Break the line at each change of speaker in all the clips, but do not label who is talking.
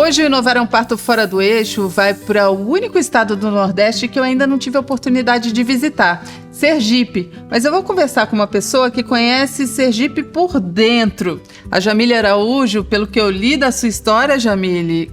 Hoje o Inovar é um Parto Fora do Eixo vai para o único estado do Nordeste que eu ainda não tive a oportunidade de visitar, Sergipe. Mas eu vou conversar com uma pessoa que conhece Sergipe por dentro. A Jamile Araújo, pelo que eu li da sua história, Jamile,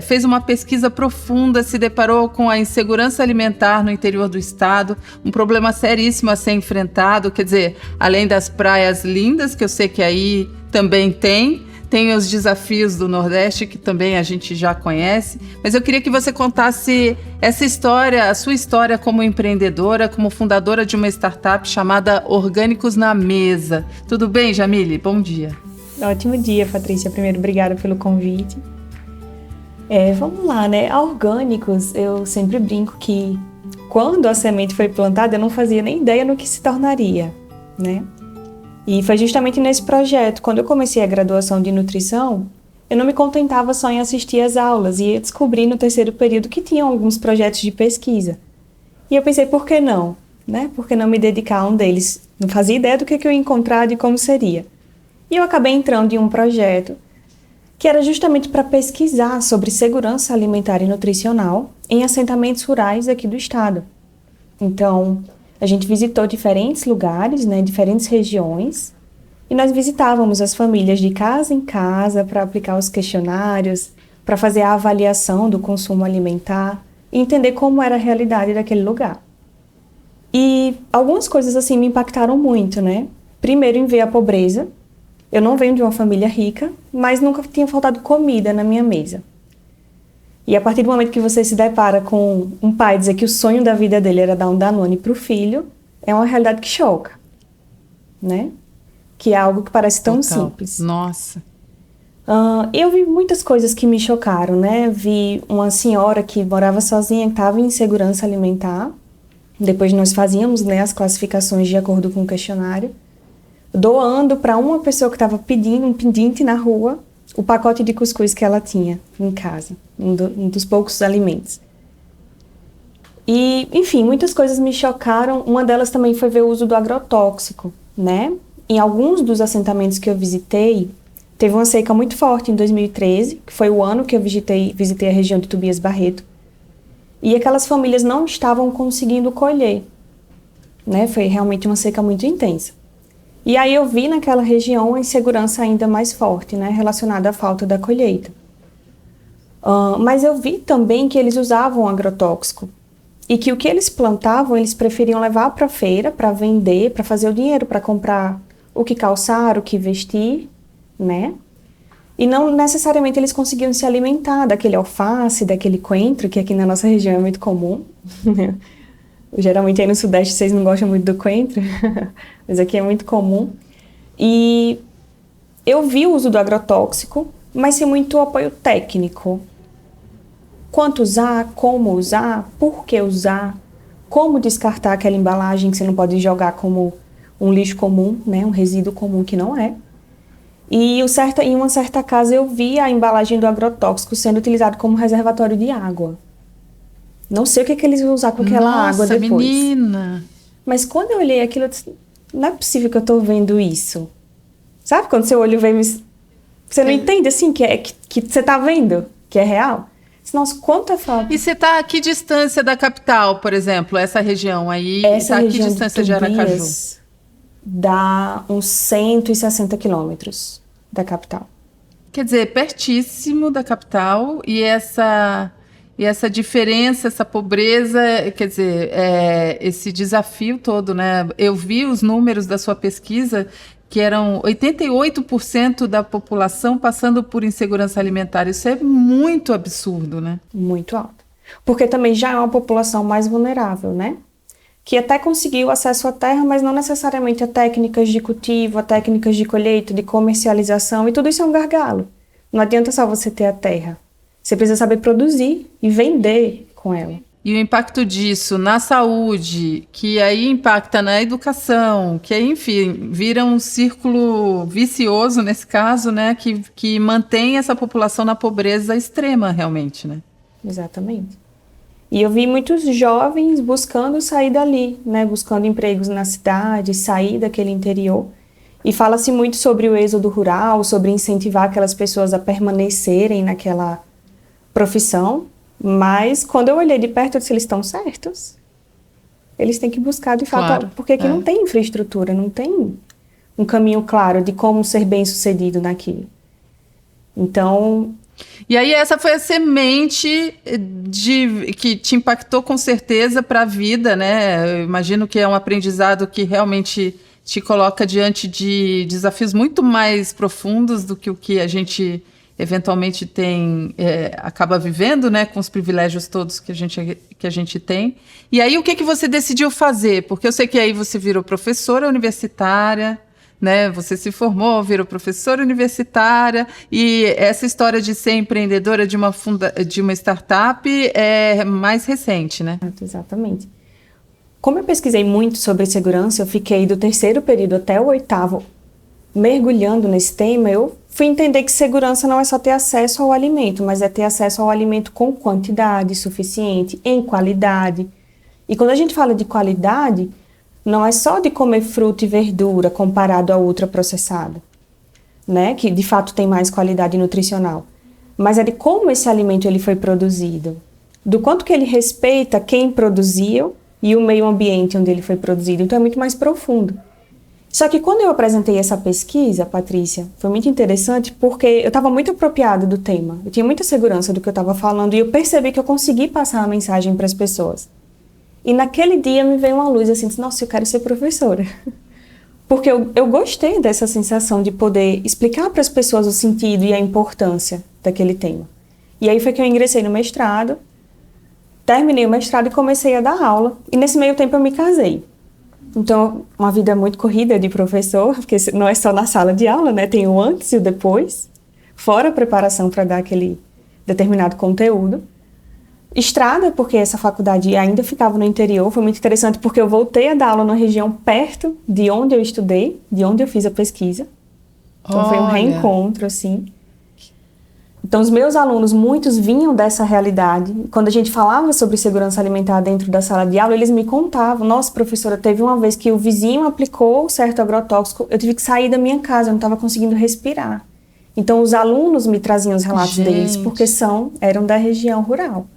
fez uma pesquisa profunda, se deparou com a insegurança alimentar no interior do estado, um problema seríssimo a ser enfrentado, quer dizer, além das praias lindas, que eu sei que aí também tem os desafios do Nordeste, que também a gente já conhece, mas eu queria que você contasse essa história, a sua história como empreendedora, como fundadora de uma startup chamada Orgânicos na Mesa. Tudo bem, Jamile? Bom dia.
Ótimo dia, Patrícia. Primeiro, obrigada pelo convite. Vamos lá, né? A Orgânicos, eu sempre brinco que quando a semente foi plantada, eu não fazia nem ideia no que se tornaria, né? E foi justamente nesse projeto, quando eu comecei a graduação de nutrição, eu não me contentava só em assistir às aulas, e eu descobri no terceiro período que tinham alguns projetos de pesquisa. E eu pensei, por que não? Né? Por que não me dedicar a um deles? Não fazia ideia do que eu ia encontrar, de como seria. E eu acabei entrando em um projeto que era justamente para pesquisar sobre segurança alimentar e nutricional em assentamentos rurais aqui do estado. Então, a gente visitou diferentes lugares, né, diferentes regiões, e nós visitávamos as famílias de casa em casa para aplicar os questionários, para fazer a avaliação do consumo alimentar e entender como era a realidade daquele lugar. E algumas coisas assim me impactaram muito, né? Primeiro, em ver a pobreza. Eu não venho de uma família rica, mas nunca tinha faltado comida na minha mesa. E a partir do momento que você se depara com um pai dizer que o sonho da vida dele era dar um Danone para o filho, é uma realidade que choca, né? Que é algo que parece tão simples.
Nossa!
Eu vi muitas coisas que me chocaram, né? Vi uma senhora que morava sozinha, que estava em insegurança alimentar. Depois nós fazíamos, né, as classificações de acordo com o questionário, doando para uma pessoa que estava pedindo um pedinte na rua o pacote de cuscuz que ela tinha em casa, um dos poucos alimentos. E, enfim, muitas coisas me chocaram. Uma delas também foi ver o uso do agrotóxico, né? Em alguns dos assentamentos que eu visitei, teve uma seca muito forte em 2013, que foi o ano que eu visitei a região de Tobias Barreto. E aquelas famílias não estavam conseguindo colher, né? Foi realmente uma seca muito intensa. E aí eu vi naquela região a insegurança ainda mais forte, né, relacionada à falta da colheita. Mas eu vi também que eles usavam agrotóxico e que o que eles plantavam, eles preferiam levar para a feira para vender, para fazer o dinheiro, para comprar o que calçar, o que vestir, né? E não necessariamente eles conseguiam se alimentar daquele alface, daquele coentro, que aqui na nossa região é muito comum. Geralmente aí no Sudeste vocês não gostam muito do coentro, mas aqui é muito comum. E eu vi o uso do agrotóxico, mas sem muito apoio técnico. Quanto usar, como usar, por que usar, como descartar aquela embalagem que você não pode jogar como um lixo comum, né, um resíduo comum que não é. E em uma certa casa eu vi a embalagem do agrotóxico sendo utilizado como reservatório de água. Não sei o que eles vão usar com aquela água depois.
Nossa, menina!
Mas quando eu olhei aquilo, eu disse, não é possível que eu estou vendo isso. Sabe quando seu olho vem... Você não entende, assim, que você está vendo, que é real? Nossa, quanta falta.
E você está a que distância da capital, por exemplo? Essa região aí, está a que distância de Aracaju?
Dá uns 160 quilômetros da capital.
Quer dizer, pertíssimo da capital, e essa diferença, essa pobreza, quer dizer, esse desafio todo, né? Eu vi os números da sua pesquisa, que eram 88% da população passando por insegurança alimentar. Isso é muito absurdo, né?
Muito alto. Porque também já é uma população mais vulnerável, né? Que até conseguiu acesso à terra, mas não necessariamente a técnicas de cultivo, a técnicas de colheita, de comercialização, e tudo isso é um gargalo. Não adianta só você ter a terra. Você precisa saber produzir e vender com ela.
E o impacto disso na saúde, que aí impacta na educação, que aí, enfim, vira um círculo vicioso nesse caso, né? Que mantém essa população na pobreza extrema, realmente, né?
Exatamente. E eu vi muitos jovens buscando sair dali, né? Buscando empregos na cidade, sair daquele interior. E fala-se muito sobre o êxodo rural, sobre incentivar aquelas pessoas a permanecerem naquela profissão, mas quando eu olhei de perto, eu disse, eles estão certos. Eles têm que buscar, de fato,
Claro,
porque aqui não tem infraestrutura, não tem um caminho claro de como ser bem-sucedido naquilo. Então...
E aí essa foi a semente que te impactou com certeza para a vida, né? Eu imagino que é um aprendizado que realmente te coloca diante de desafios muito mais profundos do que o que a gente eventualmente tem, acaba vivendo, né? Com os privilégios todos que a gente tem. E aí o que você decidiu fazer? Porque eu sei que aí você virou professora universitária, né? Você se formou, virou professora universitária, e essa história de ser empreendedora de uma startup é mais recente, né?
Exatamente. Como eu pesquisei muito sobre segurança, eu fiquei do 3º período até o 8º mergulhando nesse tema, eu fui entender que segurança não é só ter acesso ao alimento, mas é ter acesso ao alimento com quantidade suficiente, em qualidade. E quando a gente fala de qualidade, não é só de comer fruta e verdura comparado a ultraprocessado, né? Que de fato tem mais qualidade nutricional. Mas é de como esse alimento ele foi produzido, do quanto que ele respeita quem produziu e o meio ambiente onde ele foi produzido. Então é muito mais profundo. Só que quando eu apresentei essa pesquisa, Patrícia, foi muito interessante porque eu estava muito apropriada do tema. Eu tinha muita segurança do que eu estava falando e eu percebi que eu consegui passar a mensagem para as pessoas. E naquele dia me veio uma luz assim, nossa, eu quero ser professora. Porque eu gostei dessa sensação de poder explicar para as pessoas o sentido e a importância daquele tema. E aí foi que eu ingressei no mestrado, terminei o mestrado e comecei a dar aula. E nesse meio tempo eu me casei. Então, uma vida muito corrida de professor, porque não é só na sala de aula, né? Tem o antes e o depois, fora a preparação para dar aquele determinado conteúdo. Estrada, porque essa faculdade ainda ficava no interior, foi muito interessante porque eu voltei a dar aula numa região perto de onde eu estudei, de onde eu fiz a pesquisa. Então foi um reencontro, assim. Então os meus alunos, muitos vinham dessa realidade. Quando a gente falava sobre segurança alimentar dentro da sala de aula, eles me contavam, nossa, professora, teve uma vez que o vizinho aplicou certo agrotóxico, eu tive que sair da minha casa, eu não estava conseguindo respirar. Então os alunos me traziam os relatos deles, porque eram da região rural.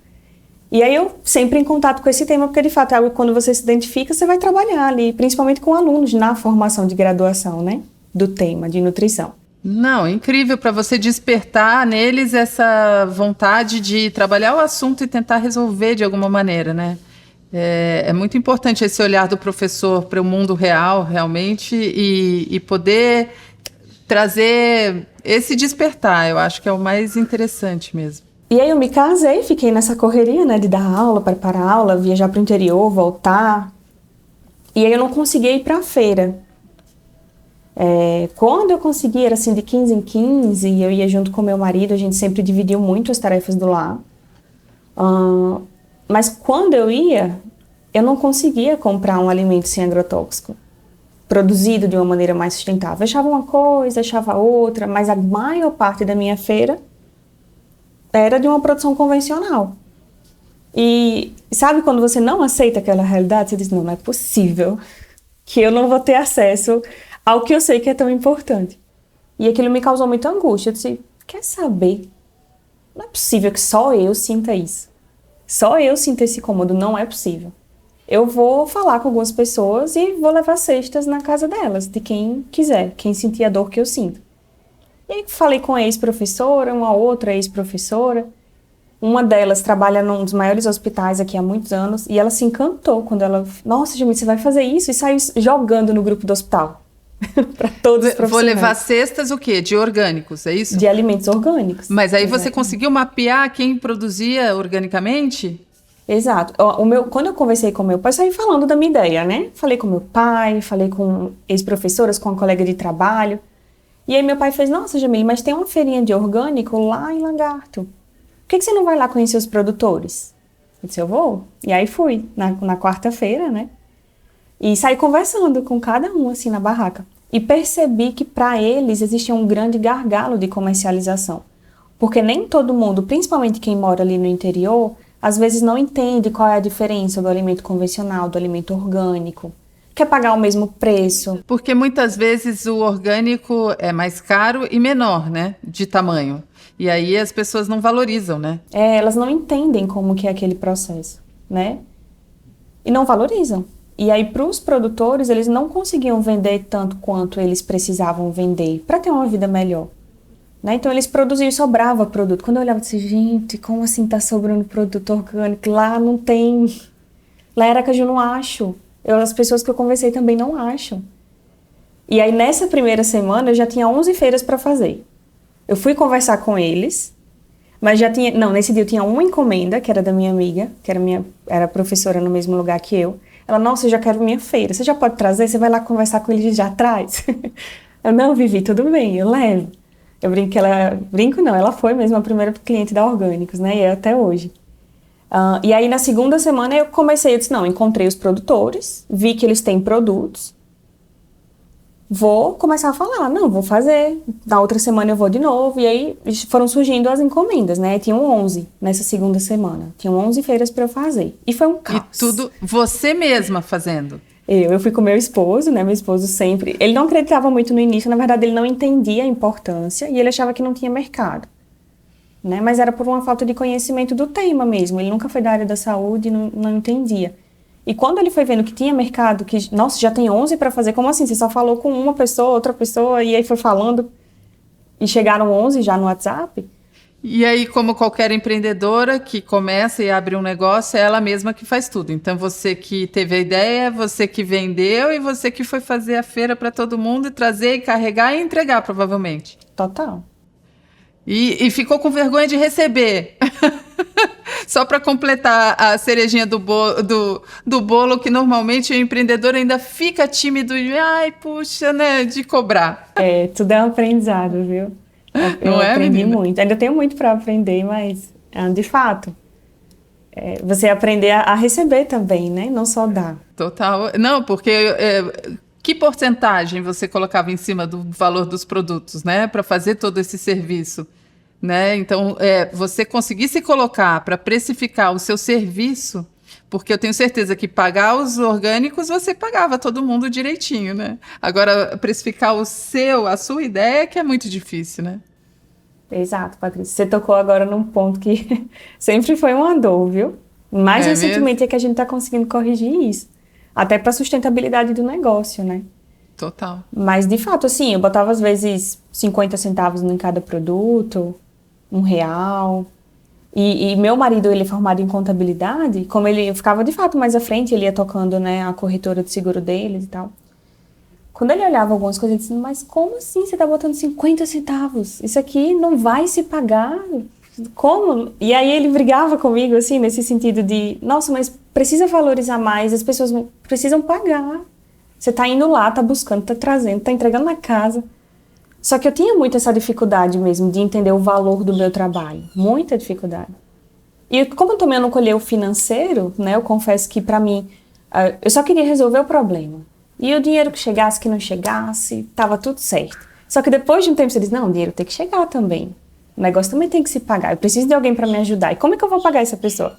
E aí eu sempre em contato com esse tema, porque de fato é algo que quando você se identifica, você vai trabalhar ali, principalmente com alunos na formação de graduação, né? Do tema de nutrição.
Não, incrível para você despertar neles essa vontade de trabalhar o assunto e tentar resolver de alguma maneira, né? É muito importante esse olhar do professor para o mundo real, realmente, e poder trazer esse despertar, eu acho que é o mais interessante mesmo.
E aí eu me casei, fiquei nessa correria, né, de dar aula, preparar aula, viajar para o interior, voltar. E aí eu não conseguia ir para a feira. Quando eu conseguia, era assim, de 15 em 15, eu ia junto com meu marido, a gente sempre dividiu muito as tarefas do lar. Mas quando eu ia, eu não conseguia comprar um alimento sem agrotóxico, produzido de uma maneira mais sustentável. Eu achava uma coisa, achava outra, mas a maior parte da minha feira era de uma produção convencional. E sabe quando você não aceita aquela realidade? Você diz, não é possível que eu não vou ter acesso ao que eu sei que é tão importante. E aquilo me causou muita angústia. Eu disse, quer saber? Não é possível que só eu sinta isso. Só eu sinta esse incômodo, não é possível. Eu vou falar com algumas pessoas e vou levar cestas na casa delas, de quem quiser, quem sentir a dor que eu sinto. E aí falei com a ex-professora, uma outra ex-professora. Uma delas trabalha num dos maiores hospitais aqui há muitos anos e ela se encantou quando ela... Nossa, Jamile, você vai fazer isso? E saiu jogando no grupo do hospital. Para todos os profissionais.
Vou levar cestas o quê? De orgânicos, é isso?
De alimentos orgânicos.
Mas aí você conseguiu mapear quem produzia organicamente?
Exato. Quando eu conversei com meu pai, saí falando da minha ideia, né? Falei com meu pai, falei com ex-professoras, com uma colega de trabalho. E aí meu pai fez, nossa, Jamile, mas tem uma feirinha de orgânico lá em Lagarto. Por que você não vai lá conhecer os produtores? Eu disse, eu vou. E aí fui, na quarta-feira, né? E saí conversando com cada um, assim, na barraca. E percebi que para eles existia um grande gargalo de comercialização. Porque nem todo mundo, principalmente quem mora ali no interior, às vezes não entende qual é a diferença do alimento convencional, do alimento orgânico. quer pagar o mesmo preço.
Porque muitas vezes o orgânico é mais caro e menor, né? De tamanho. E aí as pessoas não valorizam, né?
Elas não entendem como que é aquele processo, né? E não valorizam. E aí, para os produtores, eles não conseguiam vender tanto quanto eles precisavam vender para ter uma vida melhor. Né? Então, eles produziam e sobrava produto. Quando eu olhava, eu disse, gente, como assim tá sobrando produto orgânico? Lá não tem. Lá em Aracaju eu não acho. As pessoas que eu conversei também não acham. E aí, nessa primeira semana, eu já tinha 11 feiras para fazer. Eu fui conversar com eles, mas já tinha... Não, nesse dia eu tinha uma encomenda, que era da minha amiga, que era professora no mesmo lugar que eu. Ela, nossa, eu já quero minha feira. Você já pode trazer? Você vai lá conversar com eles e já traz? Eu, não, Vivi, tudo bem, eu levo. Eu brinco que ela... Brinco não, ela foi mesmo a primeira cliente da Orgânicos, né? E é até hoje. E aí, na segunda semana, eu disse, não, encontrei os produtores, vi que eles têm produtos, vou começar a falar, não, vou fazer, na outra semana eu vou de novo, e aí foram surgindo as encomendas, né, tinham 11 nessa segunda semana, tinham 11 feiras para eu fazer, e foi um caos.
E tudo você mesma fazendo?
Eu fui com meu esposo, né, meu esposo sempre, ele não acreditava muito no início, na verdade ele não entendia a importância, e ele achava que não tinha mercado, né, mas era por uma falta de conhecimento do tema mesmo, ele nunca foi da área da saúde, não entendia. E quando ele foi vendo que tinha mercado, que, nossa, já tem 11 para fazer, como assim? Você só falou com uma pessoa, outra pessoa, e aí foi falando, e chegaram 11 já no WhatsApp?
E aí, como qualquer empreendedora que começa e abre um negócio, é ela mesma que faz tudo. Então, você que teve a ideia, você que vendeu e você que foi fazer a feira para todo mundo e trazer e carregar e entregar, provavelmente.
Total.
E ficou com vergonha de receber. Só para completar a cerejinha do bolo, que normalmente o empreendedor ainda fica tímido e, ai, puxa, né, de cobrar.
Tudo é um aprendizado, viu? Eu
Não é,
aprendi
menina?
muito. Ainda tenho muito para aprender, mas, de fato, você aprender a receber também, né? Não só dar.
Total. Não, porque que porcentagem você colocava em cima do valor dos produtos, né, para fazer todo esse serviço? Né? Então, você conseguir se colocar para precificar o seu serviço, porque eu tenho certeza que pagar os orgânicos você pagava todo mundo direitinho, né? Agora, precificar a sua ideia que é muito difícil, né?
Exato, Patrícia. Você tocou agora num ponto que sempre foi uma dor, viu? Mais recentemente mesmo? É que a gente está conseguindo corrigir isso. Até para a sustentabilidade do negócio, né?
Total.
Mas, de fato, assim, eu botava às vezes 50 centavos em cada produto, R$1. E meu marido, ele é formado em contabilidade, como eu ficava de fato mais à frente, ele ia tocando, né, a corretora de seguro deles e tal. Quando ele olhava algumas coisas, ele disse, mas como assim você tá botando 50 centavos? Isso aqui não vai se pagar? Como? E aí ele brigava comigo, assim, nesse sentido de, nossa, mas precisa valorizar mais, as pessoas precisam pagar. Você tá indo lá, tá buscando, tá trazendo, tá entregando na casa. Só que eu tinha muito essa dificuldade mesmo de entender o valor do meu trabalho. Muita dificuldade. E como eu também não colhei o financeiro, né, eu confesso que para mim, eu só queria resolver o problema. E o dinheiro que chegasse, que não chegasse, tava tudo certo. Só que depois de um tempo você diz, não, o dinheiro tem que chegar também. O negócio também tem que se pagar. Eu preciso de alguém para me ajudar. E como é que eu vou pagar essa pessoa?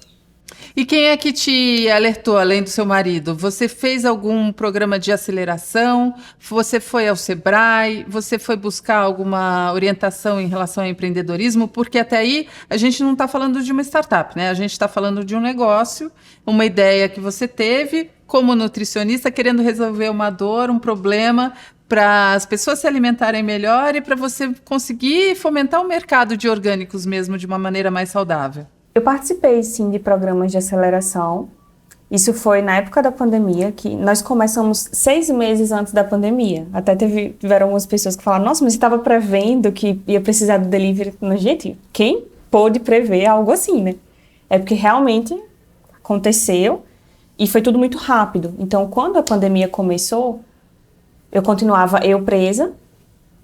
E quem é que te alertou, além do seu marido? Você fez algum programa de aceleração? Você foi ao Sebrae? Você foi buscar alguma orientação em relação ao empreendedorismo? Porque até aí a gente não está falando de uma startup, né? A gente está falando de um negócio, uma ideia que você teve como nutricionista, querendo resolver uma dor, um problema, para as pessoas se alimentarem melhor e para você conseguir fomentar o mercado de orgânicos mesmo de uma maneira mais saudável.
Eu participei, sim, de programas de aceleração. Isso foi na época da pandemia, que nós começamos 6 meses antes da pandemia. Até tiveram algumas pessoas que falaram, nossa, mas você estava prevendo que ia precisar do delivery. Gente, quem pôde prever algo assim, né? É porque realmente aconteceu e foi tudo muito rápido. Então, quando a pandemia começou, eu continuava presa,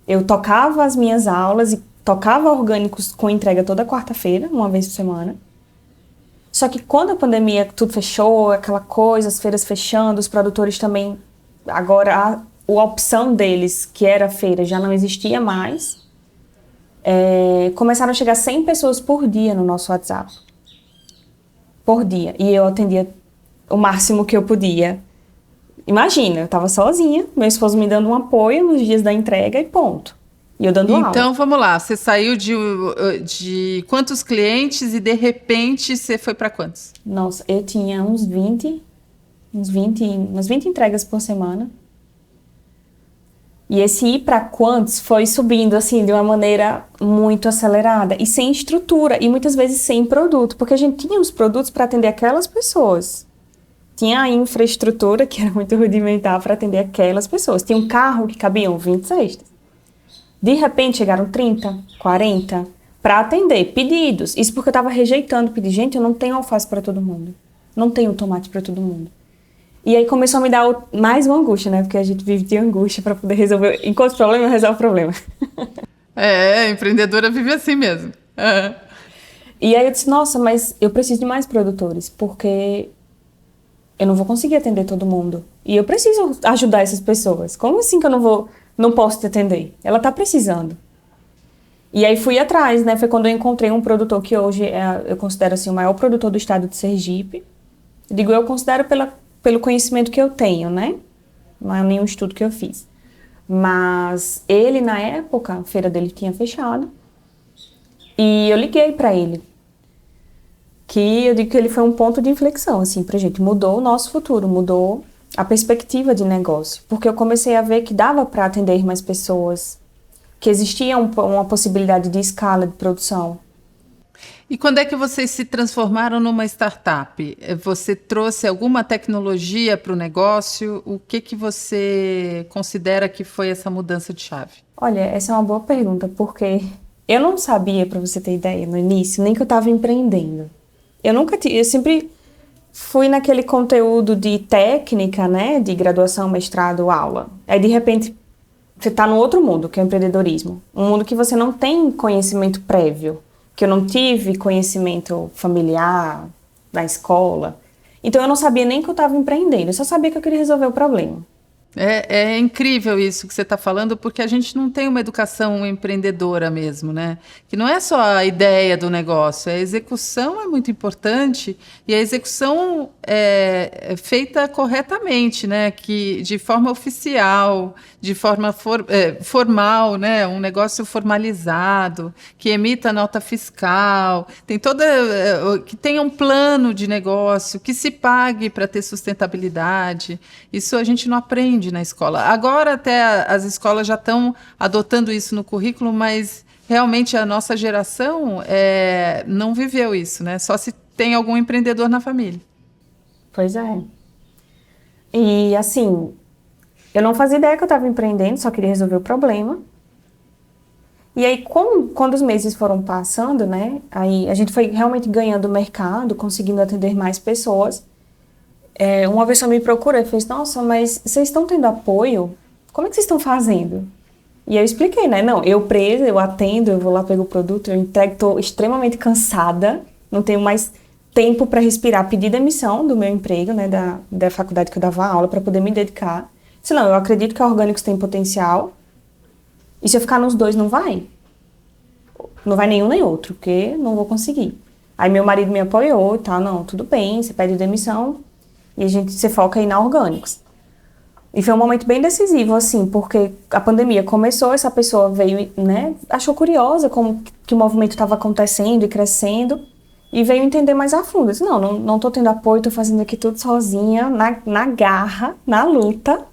eu tocava as minhas aulas e tocava orgânicos com entrega toda quarta-feira, uma vez por semana. Só que quando a pandemia tudo fechou, aquela coisa, as feiras fechando, os produtores também, agora a opção deles, que era feira, já não existia mais. Começaram a chegar 100 pessoas por dia no nosso WhatsApp. Por dia. E eu atendia o máximo que eu podia. Imagina, eu estava sozinha, meu esposo me dando um apoio nos dias da entrega e ponto. E eu dando aula.
Então, vamos lá. Você saiu de quantos clientes e, de repente, você foi para quantos?
Nossa, eu tinha umas 20 entregas por semana. E esse ir para quantos foi subindo, assim, de uma maneira muito acelerada. E sem estrutura, e muitas vezes sem produto. Porque a gente tinha os produtos para atender aquelas pessoas. Tinha a infraestrutura, que era muito rudimentar, para atender aquelas pessoas. Tinha um carro que cabiam 20 cestas. De repente, chegaram 30, 40, para atender pedidos. Isso porque eu estava rejeitando pedir. Gente, eu não tenho alface para todo mundo. Não tenho tomate para todo mundo. E aí começou a me dar mais uma angústia, né? Porque a gente vive de angústia para poder resolver. Enquanto o problema, eu resolvo o problema.
Empreendedora vive assim mesmo.
E aí eu disse, nossa, mas eu preciso de mais produtores, porque eu não vou conseguir atender todo mundo. E eu preciso ajudar essas pessoas. Como assim que eu não posso te atender? Ela tá precisando. E aí fui atrás, né? Foi quando eu encontrei um produtor que hoje eu considero assim, o maior produtor do estado de Sergipe. Eu considero pelo conhecimento que eu tenho, né? Não é nenhum estudo que eu fiz. Mas ele, na época, a feira dele tinha fechado. E eu liguei para ele. Que eu digo que ele foi um ponto de inflexão, assim, pra gente. Mudou o nosso futuro, mudou a perspectiva de negócio. Porque eu comecei a ver que dava para atender mais pessoas, que existia uma possibilidade de escala de produção.
E quando é que vocês se transformaram numa startup? Você trouxe alguma tecnologia para o negócio? O que você considera que foi essa mudança de chave?
Olha, essa é uma boa pergunta, porque eu não sabia, para você ter ideia, no início, nem que eu estava empreendendo. Eu sempre fui naquele conteúdo de técnica, né, de graduação, mestrado, aula. Aí, de repente, você está no outro mundo, que é o empreendedorismo. Um mundo que você não tem conhecimento prévio, que eu não tive conhecimento familiar, na escola. Então, eu não sabia nem que eu estava empreendendo, eu só sabia que eu queria resolver o problema.
É incrível isso que você está falando, porque a gente não tem uma educação empreendedora mesmo, né? Que não é só a ideia do negócio, a execução é muito importante e a execução é feita corretamente, né? Que de forma oficial, de forma formal, né? Um negócio formalizado, que emita nota fiscal, que tenha um plano de negócio, que se pague para ter sustentabilidade. Isso a gente não aprende na escola. Agora até as escolas já estão adotando isso no currículo, mas realmente a nossa geração não viveu isso, né? Só se tem algum empreendedor na família.
Pois é. E assim, eu não fazia ideia que eu estava empreendendo, só queria resolver o problema. E aí, quando os meses foram passando, né? Aí a gente foi realmente ganhando mercado, conseguindo atender mais pessoas. Uma pessoa me procurou e fez, nossa, mas vocês estão tendo apoio? Como é que vocês estão fazendo? E eu expliquei, né? Não, eu presa, eu atendo, eu vou lá, pego o produto, eu entrego, estou extremamente cansada, não tenho mais tempo para respirar, pedi demissão do meu emprego, né, da faculdade que eu dava aula, para poder me dedicar. Disse, não, eu acredito que a Orgânicos tem potencial, e se eu ficar nos dois, não vai. Não vai nenhum nem outro, porque não vou conseguir. Aí meu marido me apoiou e tal, não, tudo bem, você pede demissão, e você foca aí na Orgânicos. E foi um momento bem decisivo, assim, porque a pandemia começou, essa pessoa veio, né, achou curiosa como que o movimento estava acontecendo e crescendo, e veio entender mais a fundo. Eu disse, não tô tendo apoio, tô fazendo aqui tudo sozinha, na garra, na luta.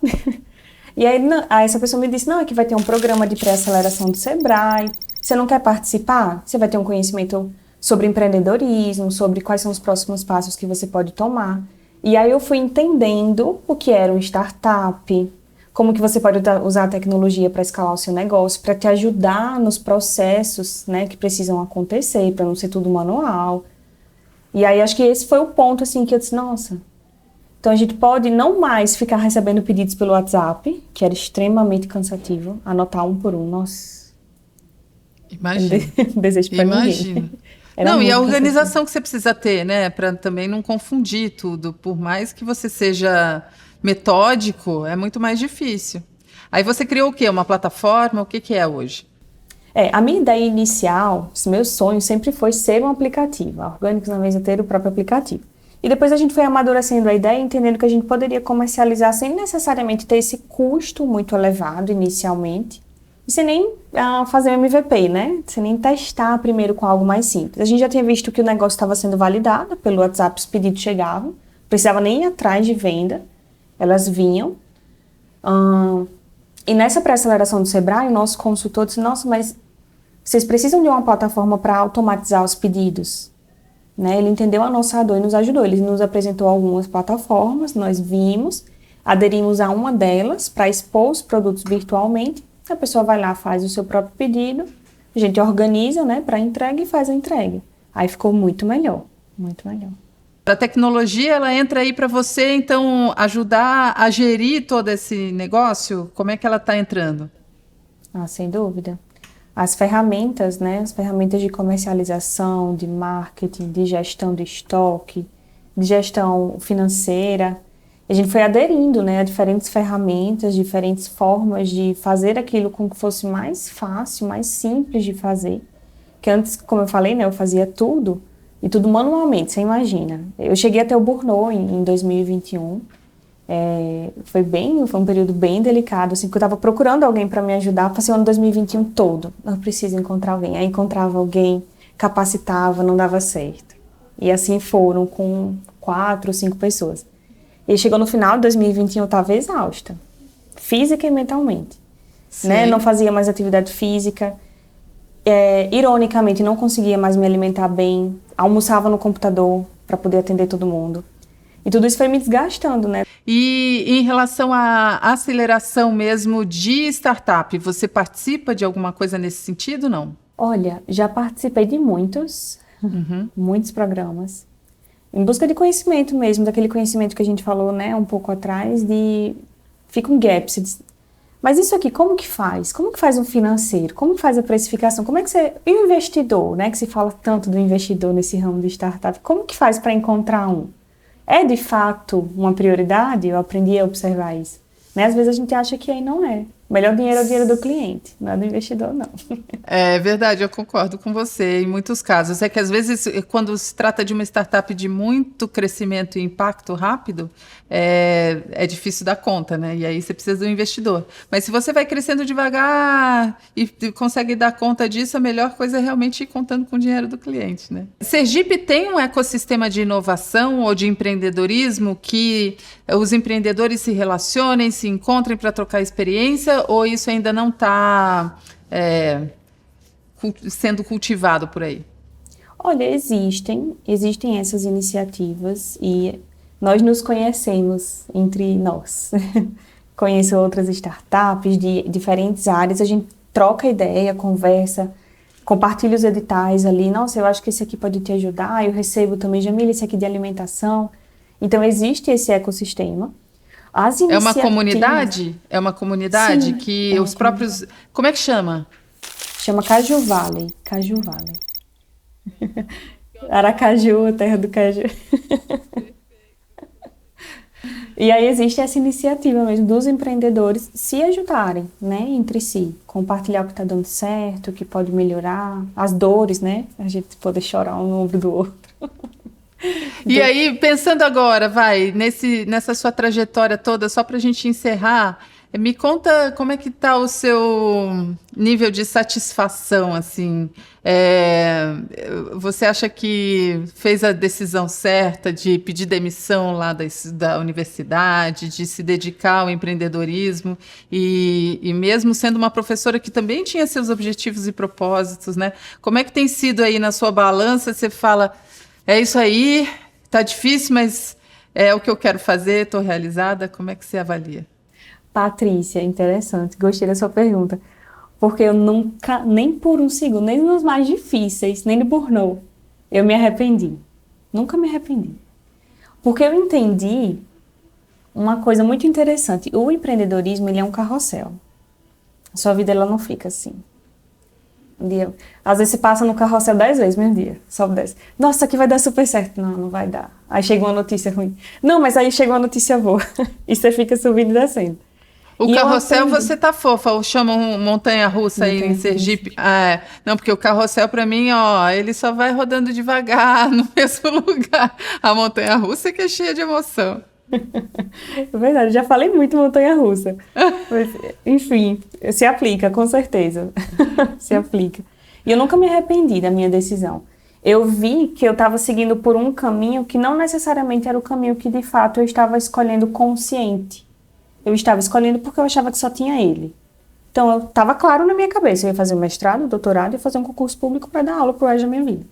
E aí essa pessoa me disse, não, é que vai ter um programa de pré-aceleração do Sebrae, você não quer participar? Você vai ter um conhecimento sobre empreendedorismo, sobre quais são os próximos passos que você pode tomar. E aí eu fui entendendo o que era um startup, como que você pode usar a tecnologia para escalar o seu negócio, para te ajudar nos processos, né, que precisam acontecer, para não ser tudo manual. E aí acho que esse foi o ponto assim que eu disse, nossa, então a gente pode não mais ficar recebendo pedidos pelo WhatsApp, que era extremamente cansativo, anotar um por um, nossa.
Imagina.
Desejo para ninguém.
Não, e a organização que você precisa ter, né, para também não confundir tudo, por mais que você seja metódico, é muito mais difícil. Aí você criou o quê? Uma plataforma? O que é hoje?
A minha ideia inicial, meu sonho sempre foi ser um aplicativo. A Orgânicos na mesa ter o próprio aplicativo. E depois a gente foi amadurecendo a ideia, entendendo que a gente poderia comercializar sem necessariamente ter esse custo muito elevado inicialmente, e sem nem fazer um MVP, né? Sem nem testar primeiro com algo mais simples. A gente já tinha visto que o negócio estava sendo validado pelo WhatsApp, os pedidos chegavam, não precisava nem ir atrás de venda, elas vinham. E nessa pré-aceleração do Sebrae, o nosso consultor disse, nossa, mas vocês precisam de uma plataforma para automatizar os pedidos, né? Ele entendeu a nossa dor e nos ajudou. Ele nos apresentou algumas plataformas, nós vimos, aderimos a uma delas para expor os produtos virtualmente. A pessoa vai lá, faz o seu próprio pedido, a gente organiza, né, para entrega e faz a entrega. Aí ficou muito melhor, muito melhor.
A tecnologia, ela entra aí para você, então, ajudar a gerir todo esse negócio? Como é que ela está entrando?
Sem dúvida. As ferramentas, né, as ferramentas de comercialização, de marketing, de gestão de estoque, de gestão financeira, a gente foi aderindo, né, a diferentes ferramentas, diferentes formas de fazer aquilo com que fosse mais fácil, mais simples de fazer. Que antes, como eu falei, né, eu fazia tudo, e tudo manualmente, você imagina. Eu cheguei até o burnout em 2021. Foi um período bem delicado, assim, porque eu estava procurando alguém para me ajudar. Passei o ano 2021 todo. Eu preciso encontrar alguém. Aí encontrava alguém, capacitava, não dava certo. E assim foram com 4 ou 5 pessoas. E chegou no final de 2021, eu estava exausta, física e mentalmente. Né? Não fazia mais atividade física. Ironicamente, não conseguia mais me alimentar bem. Almoçava no computador para poder atender todo mundo. E tudo isso foi me desgastando, né?
E em relação à aceleração mesmo de startup, você participa de alguma coisa nesse sentido, não?
Olha, já participei de muitos programas, em busca de conhecimento mesmo, daquele conhecimento que a gente falou, né, um pouco atrás, fica um gap. Mas isso aqui, como que faz? Como que faz um financeiro? Como que faz a precificação? Como é que E o investidor, né, que se fala tanto do investidor nesse ramo de startup, como que faz para encontrar um? É de fato uma prioridade? Eu aprendi a observar isso. Né? Às vezes a gente acha que aí não é. O melhor dinheiro é o dinheiro do cliente, não é do investidor, não.
É verdade, eu concordo com você em muitos casos. É que às vezes, quando se trata de uma startup de muito crescimento e impacto rápido, é difícil dar conta, né? E aí você precisa do investidor. Mas se você vai crescendo devagar e consegue dar conta disso, a melhor coisa é realmente ir contando com o dinheiro do cliente, né? Sergipe tem um ecossistema de inovação ou de empreendedorismo que os empreendedores se relacionem, se encontrem para trocar experiência, ou isso ainda não está sendo cultivado por aí?
Olha, existem essas iniciativas e nós nos conhecemos entre nós. Conheço outras startups de diferentes áreas, a gente troca ideia, conversa, compartilha os editais ali. Nossa, eu acho que esse aqui pode te ajudar. Eu recebo também, Jamila, esse aqui de alimentação. Então, existe esse ecossistema.
É uma comunidade? É uma comunidade? Sim, que os próprios... Como é que chama?
Chama Caju Valley. Caju Valley. Aracaju, a terra do caju. E aí existe essa iniciativa mesmo dos empreendedores se ajudarem, né, entre si. Compartilhar o que está dando certo, o que pode melhorar, as dores, né? A gente poder chorar um no ombro do outro.
E aí, pensando agora, nessa sua trajetória toda, só para a gente encerrar, me conta como é que está o seu nível de satisfação, assim. Você acha que fez a decisão certa de pedir demissão lá da universidade, de se dedicar ao empreendedorismo e mesmo sendo uma professora que também tinha seus objetivos e propósitos, né? Como é que tem sido aí na sua balança? Você fala... É isso aí, tá difícil, mas é o que eu quero fazer, estou realizada. Como é que você avalia?
Patrícia, interessante, gostei da sua pergunta. Porque eu nunca, nem por um segundo, nem nos mais difíceis, nem no burnout, eu me arrependi. Nunca me arrependi. Porque eu entendi uma coisa muito interessante. O empreendedorismo, ele é um carrossel. A sua vida, ela não fica assim. Às vezes você passa no carrossel 10 vezes, meu dia, sobe 10. Nossa, aqui vai dar super certo. Não, não vai dar. Aí chega uma notícia ruim. Não, mas aí chega uma notícia boa. E você fica subindo e descendo.
O
E eu
carrossel
aprendi.
você tá fofa, ou chamam montanha-russa aí em
Montanha-russa.
Sergipe? Não, porque o carrossel pra mim, ó, ele só vai rodando devagar no mesmo lugar. A montanha-russa é que é cheia de emoção.
É verdade, já falei muito montanha-russa. Mas, enfim, se aplica, com certeza. Se aplica. E eu nunca me arrependi da minha decisão. Eu vi que eu estava seguindo por um caminho que não necessariamente era o caminho que de fato eu estava escolhendo consciente. Eu estava escolhendo porque eu achava que só tinha ele. Então, eu estava claro na minha cabeça. Eu ia fazer um mestrado, doutorado e fazer um concurso público para dar aula pro resto da minha vida.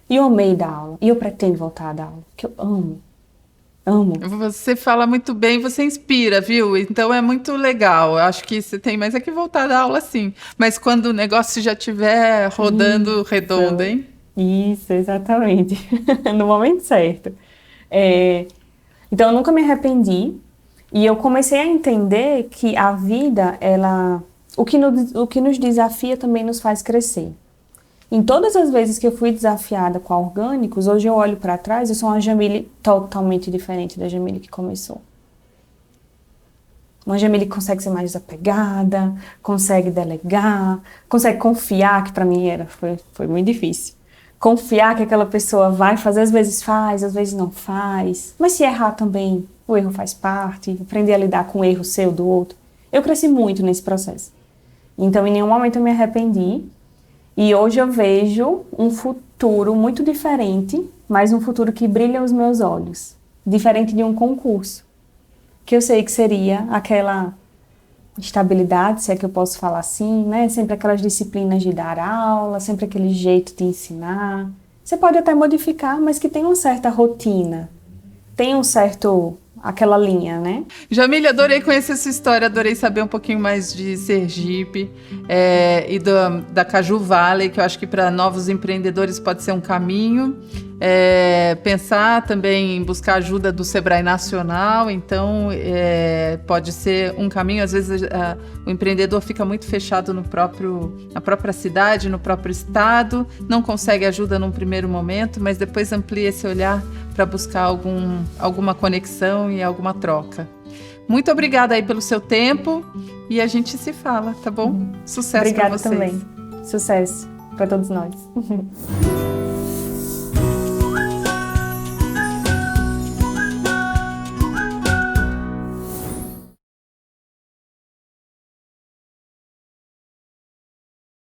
E eu amei dar aula. E eu pretendo voltar a dar aula. Que eu amo. Amo.
Você fala muito bem, você inspira, viu? Então é muito legal. Eu acho que você tem mais é que voltar da aula, sim. Mas quando o negócio já estiver rodando redondo, hein?
Isso, exatamente. No momento certo. Então, eu nunca me arrependi. E eu comecei a entender que a vida, o que nos desafia também nos faz crescer. Em todas as vezes que eu fui desafiada com a orgânicos, hoje eu olho para trás, eu sou uma Jamile totalmente diferente da Jamile que começou. Uma Jamile que consegue ser mais desapegada, consegue delegar, consegue confiar, que para mim foi muito difícil. Confiar que aquela pessoa vai fazer, às vezes faz, às vezes não faz. Mas se errar também, o erro faz parte. Aprender a lidar com o erro seu, do outro. Eu cresci muito nesse processo. Então, em nenhum momento eu me arrependi. E hoje eu vejo um futuro muito diferente, mas um futuro que brilha aos meus olhos. Diferente de um concurso. Que eu sei que seria aquela estabilidade, se é que eu posso falar assim, né? Sempre aquelas disciplinas de dar aula, sempre aquele jeito de ensinar. Você pode até modificar, mas que tem uma certa rotina, tem aquela linha, né?
Jamile, adorei conhecer sua história, adorei saber um pouquinho mais de Sergipe e da Caju Valley, que eu acho que para novos empreendedores pode ser um caminho. Pensar também em buscar ajuda do Sebrae Nacional, então pode ser um caminho. Às vezes o empreendedor fica muito fechado na própria cidade, no próprio estado, não consegue ajuda num primeiro momento, mas depois amplia esse olhar para buscar alguma conexão e alguma troca. Muito obrigada aí pelo seu tempo e a gente se fala, tá bom? Sucesso para vocês.
Obrigada também. Sucesso para todos nós.